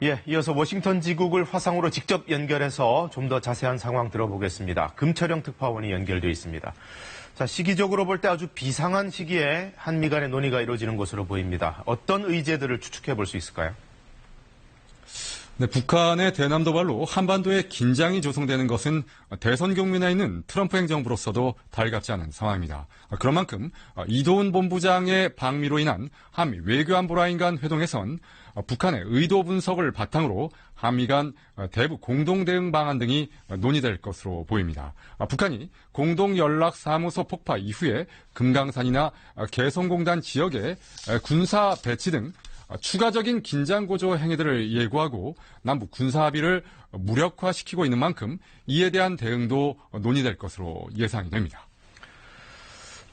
예, 이어서 워싱턴 지국을 화상으로 직접 연결해서 좀 더 자세한 상황 들어보겠습니다. 금철영 특파원이 연결되어 있습니다. 자, 시기적으로 볼 때 아주 비상한 시기에 한미 간의 논의가 이루어지는 것으로 보입니다. 어떤 의제들을 추측해 볼 수 있을까요? 네, 북한의 대남 도발로 한반도에 긴장이 조성되는 것은 대선 경륜에 있는 트럼프 행정부로서도 달갑지 않은 상황입니다. 그런 만큼 이도훈 본부장의 방미로 인한 한미 외교안보라인 간 회동에선 북한의 의도 분석을 바탕으로 한미 간 대북 공동 대응 방안 등이 논의될 것으로 보입니다. 북한이 공동연락사무소 폭파 이후에 금강산이나 개성공단 지역에 군사 배치 등 추가적인 긴장고조 행위들을 예고하고 남북 군사합의를 무력화시키고 있는 만큼 이에 대한 대응도 논의될 것으로 예상이 됩니다.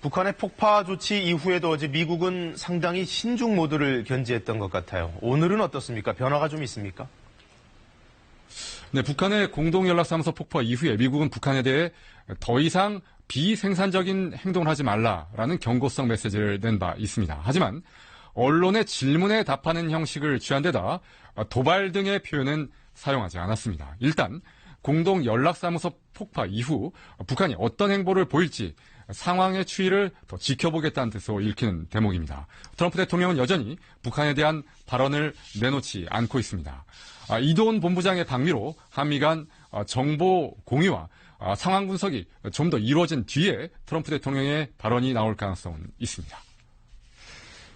북한의 폭파 조치 이후에도 어제 미국은 상당히 신중 모드를 견지했던 것 같아요. 오늘은 어떻습니까? 변화가 좀 있습니까? 네, 북한의 공동연락사무소 폭파 이후에 미국은 북한에 대해 더 이상 비생산적인 행동을 하지 말라라는 경고성 메시지를 낸 바 있습니다. 하지만 언론의 질문에 답하는 형식을 취한 데다 도발 등의 표현은 사용하지 않았습니다. 일단 공동연락사무소 폭파 이후 북한이 어떤 행보를 보일지 상황의 추이를 더 지켜보겠다는 뜻으로 읽히는 대목입니다. 트럼프 대통령은 여전히 북한에 대한 발언을 내놓지 않고 있습니다. 이도훈 본부장의 방미로 한미 간 정보 공유와 상황 분석이 좀 더 이루어진 뒤에 트럼프 대통령의 발언이 나올 가능성은 있습니다.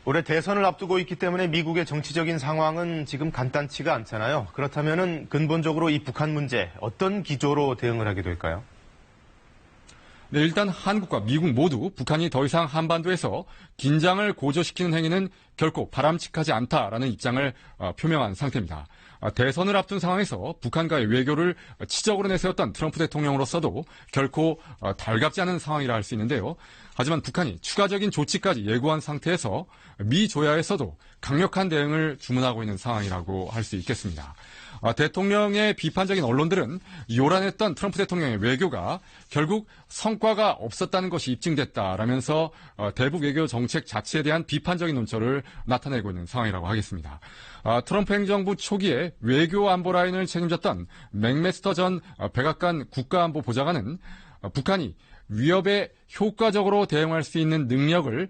올해 대선을 앞두고 있기 때문에 미국의 정치적인 상황은 지금 간단치가 않잖아요. 그렇다면 근본적으로 이 북한 문제 어떤 기조로 대응을 하게 될까요? 네, 일단 한국과 미국 모두 북한이 더 이상 한반도에서 긴장을 고조시키는 행위는 결코 바람직하지 않다라는 입장을 표명한 상태입니다. 대선을 앞둔 상황에서 북한과의 외교를 치적으로 내세웠던 트럼프 대통령으로서도 결코 달갑지 않은 상황이라 할 수 있는데요. 하지만 북한이 추가적인 조치까지 예고한 상태에서 미 조야에서도 강력한 대응을 주문하고 있는 상황이라고 할 수 있겠습니다. 대통령의 비판적인 언론들은 요란했던 트럼프 대통령의 외교가 결국 성과가 없었다는 것이 입증됐다라면서 대북 외교 정책 자체에 대한 비판적인 논조를 나타내고 있는 상황이라고 하겠습니다. 트럼프 행정부 초기에 외교 안보 라인을 책임졌던 맥메스터 전 백악관 국가안보 보좌관은 북한이 위협에 효과적으로 대응할 수 있는 능력을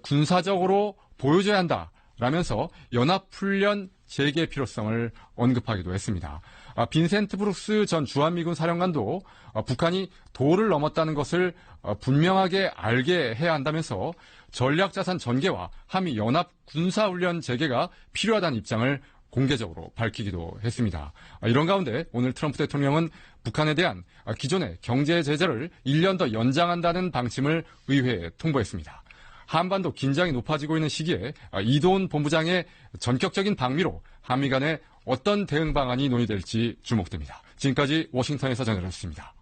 군사적으로 보여줘야 한다라면서 연합훈련 재개 필요성을 언급하기도 했습니다. 빈센트 브룩스 전 주한미군 사령관도 북한이 도를 넘었다는 것을 분명하게 알게 해야 한다면서 전략자산 전개와 한미 연합 군사훈련 재개가 필요하다는 입장을 공개적으로 밝히기도 했습니다. 이런 가운데 오늘 트럼프 대통령은 북한에 대한 기존의 경제 제재를 1년 더 연장한다는 방침을 의회에 통보했습니다. 한반도 긴장이 높아지고 있는 시기에 이도훈 본부장의 전격적인 방미로 한미 간에 어떤 대응 방안이 논의될지 주목됩니다. 지금까지 워싱턴에서 전해드렸습니다.